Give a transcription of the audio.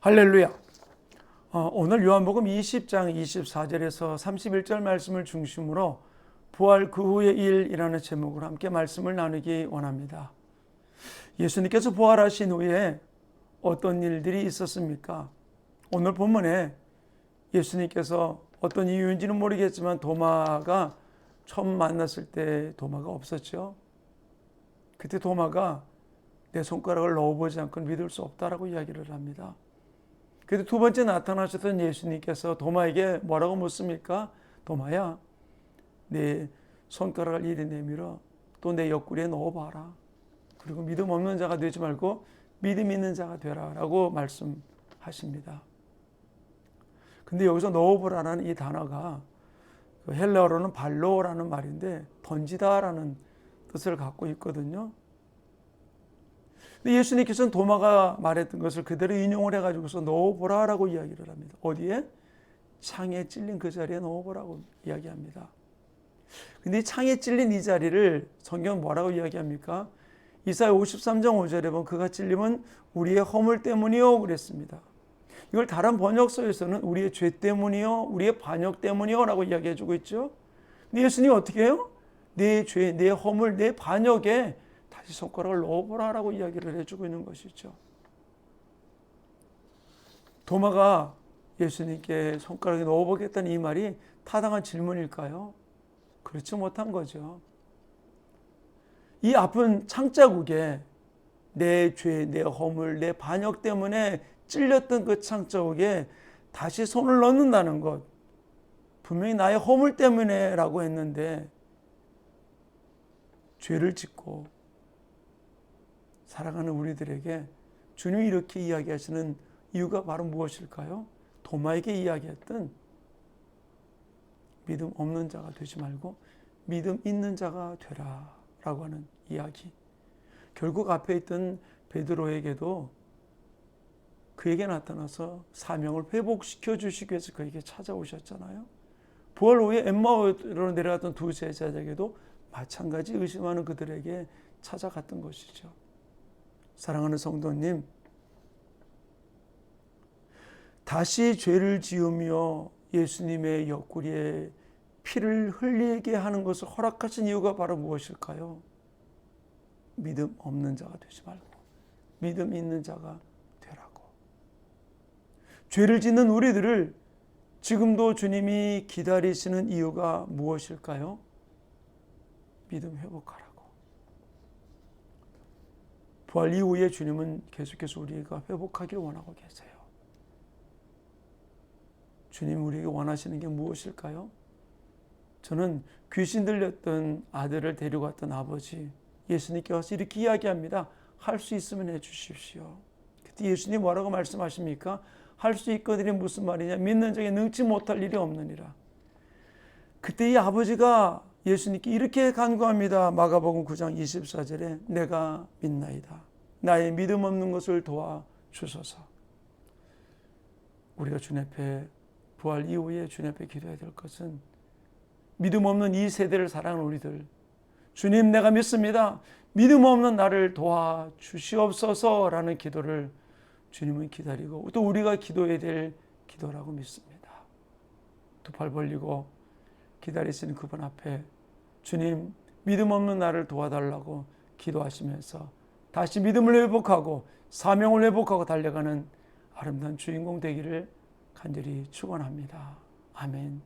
할렐루야. 오늘 요한복음 20장 24절에서 31절 말씀을 중심으로 부활 그 후의 일이라는 제목으로 함께 말씀을 나누기 원합니다. 예수님께서 부활하신 후에 어떤 일들이 있었습니까? 오늘 본문에 예수님께서 어떤 이유인지는 모르겠지만 도마가 처음 만났을 때 도마가 없었죠. 그때 도마가 내 손가락을 넣어보지 않고는 믿을 수 없다라고 이야기를 합니다. 그래도 두 번째 나타나셨던 예수님께서 도마에게 뭐라고 묻습니까? 도마야, 내 손가락을 이리 내밀어 또 내 옆구리에 넣어봐라. 그리고 믿음 없는 자가 되지 말고 믿음 있는 자가 되라 라고 말씀하십니다. 근데 여기서 넣어보라는 이 단어가 헬라어로는 발로라는 말인데 던지다라는 뜻을 갖고 있거든요. 근데 예수님께서는 도마가 말했던 것을 그대로 인용을 해가지고서 넣어보라라고 이야기를 합니다. 어디에? 창에 찔린 그 자리에 넣어보라고 이야기합니다. 근데 이 창에 찔린 이 자리를 성경은 뭐라고 이야기합니까? 이사야 53장 5절에 보면 그가 찔림은 우리의 허물 때문이요 그랬습니다. 이걸 다른 번역서에서는 우리의 죄 때문이요, 우리의 반역 때문이요 라고 이야기해주고 있죠. 근데 예수님이 어떻게 해요? 내 죄, 내 허물, 내 반역에 다시 손가락을 넣어보라라고 이야기를 해주고 있는 것이죠. 도마가 예수님께 손가락에 넣어보겠다는 이 말이 타당한 질문일까요? 그렇지 못한 거죠. 이 아픈 창자국에 내 죄, 내 허물, 내 반역 때문에 찔렸던 그 창자국에 다시 손을 넣는다는 것, 분명히 나의 허물 때문에 라고 했는데 죄를 짓고 살아가는 우리들에게 주님이 이렇게 이야기하시는 이유가 바로 무엇일까요? 도마에게 이야기했던 믿음 없는 자가 되지 말고 믿음 있는 자가 되라 라고 하는 이야기. 결국 앞에 있던 베드로에게도 그에게 나타나서 사명을 회복시켜 주시기 위해서 그에게 찾아오셨잖아요. 부활 후에 엠마오로 내려갔던 두 제자에게도 마찬가지 의심하는 그들에게 찾아갔던 것이죠. 사랑하는 성도님, 다시 죄를 지으며 예수님의 옆구리에 피를 흘리게 하는 것을 허락하신 이유가 바로 무엇일까요? 믿음 없는 자가 되지 말고 믿음 있는 자가 되라고. 죄를 짓는 우리들을 지금도 주님이 기다리시는 이유가 무엇일까요? 믿음 회복하라고. 부활 이후에 주님은 계속해서 우리가 회복하기를 원하고 계세요. 주님 우리에게 원하시는 게 무엇일까요? 저는 귀신 들렸던 아들을 데리고 왔던 아버지 예수님께 와서 이렇게 이야기합니다. 할 수 있으면 해주십시오. 그때 예수님 뭐라고 말씀하십니까? 할 수 있거든이 무슨 말이냐? 믿는 자에게 능치 못할 일이 없느니라. 그때 이 아버지가 예수님께 이렇게 간구합니다. 마가복음 9장 24절에 내가 믿나이다. 나의 믿음 없는 것을 도와주소서. 우리가 주님 앞에 부활 이후에 주님 앞에 기도해야 될 것은 믿음 없는 이 세대를 사랑하는 우리들, 주님 내가 믿습니다. 믿음 없는 나를 도와주시옵소서라는 기도를 주님은 기다리고 또 우리가 기도해야 될 기도라고 믿습니다. 두 팔 벌리고 기다리시는 그분 앞에 주님 믿음 없는 나를 도와달라고 기도하시면서 다시 믿음을 회복하고 사명을 회복하고 달려가는 아름다운 주인공 되기를 간절히 축원합니다. 아멘.